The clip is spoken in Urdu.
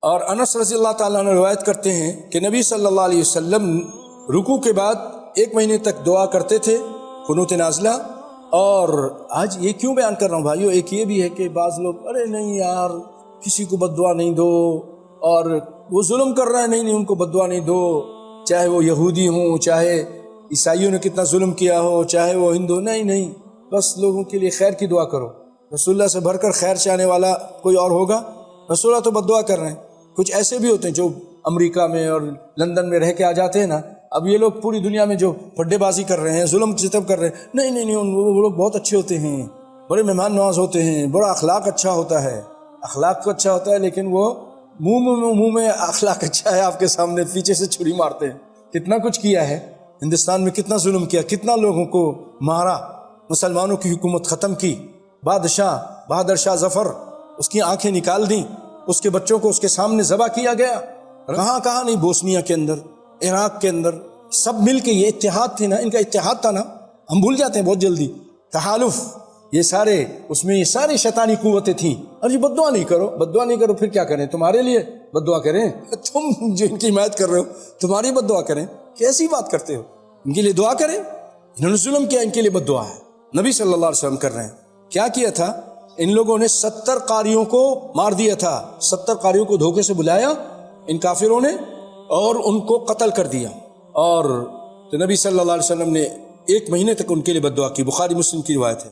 اور انس رضی اللہ تعالیٰ عنہ روایت کرتے ہیں کہ نبی صلی اللہ علیہ وسلم رکوع کے بعد 1 مہینے تک دعا کرتے تھے قنوت نازلہ۔ اور آج یہ کیوں بیان کر رہا ہوں بھائیو، ایک یہ بھی ہے کہ بعض لوگ ارے نہیں یار کسی کو بد دعا نہیں دو، اور وہ ظلم کر رہا ہے، نہیں ان کو بد دعا نہیں دو، چاہے وہ یہودی ہوں، چاہے عیسائیوں نے کتنا ظلم کیا ہو، چاہے وہ ہندو، نہیں بس لوگوں کے لیے خیر کی دعا کرو۔ رسول اللہ سے بھر کر خیر چاہنے والا کوئی اور ہوگا؟ رسول اللہ تو بد دعا کر رہے ہیں۔ کچھ ایسے بھی ہوتے ہیں جو امریکہ میں اور لندن میں رہ کے آ جاتے ہیں نا، اب یہ لوگ پوری دنیا میں جو پھڈے بازی کر رہے ہیں، ظلم ستم کر رہے ہیں، نہیں وہ لوگ بہت اچھے ہوتے ہیں، بڑے مہمان نواز ہوتے ہیں، بڑا اخلاق اچھا ہوتا ہے، اخلاق تو اچھا ہوتا ہے، لیکن وہ منہ میں اخلاق اچھا ہے، آپ کے سامنے پیچھے سے چھری مارتے ہیں۔ کتنا کچھ کیا ہے ہندوستان میں، کتنا ظلم کیا، کتنا لوگوں کو مارا، مسلمانوں کی حکومت ختم کی، بہادر شاہ ظفر اس کی آنکھیں نکال دیں، اس کے بچوں کو اس کے سامنے ذبح کیا گیا، کہاں نہیں، بوسنیا کے اندر، عراق کے اندر، سب مل کے، یہ اتحاد تھے نا، ان کا اتحاد تھا نا، ہم بھول جاتے ہیں بہت جلدی، تحالف، یہ سارے اس میں یہ ساری شیطانی قوتیں تھیں۔ اور بد دعا نہیں کرو، پھر کیا کریں؟ تمہارے لیے بد دعا کریں؟ تم جو ان کی حمایت کر رہے ہو تمہاری بد دعا کریں؟ کیسی بات کرتے ہو؟ ان کے لیے دعا کریں، انہوں نے ظلم کیا، ان کے لیے بد دعا ہے۔ نبی صلی اللہ علیہ وسلم کر رہے ہیں۔ کیا کیا تھا ان لوگوں نے؟ 70 قاریوں کو مار دیا تھا، 70 قاریوں کو دھوکے سے بلایا ان کافروں نے اور ان کو قتل کر دیا۔ اور تو نبی صلی اللہ علیہ وسلم نے 1 مہینے تک ان کے لیے بد دعا کی۔ بخاری مسلم کی روایت ہے۔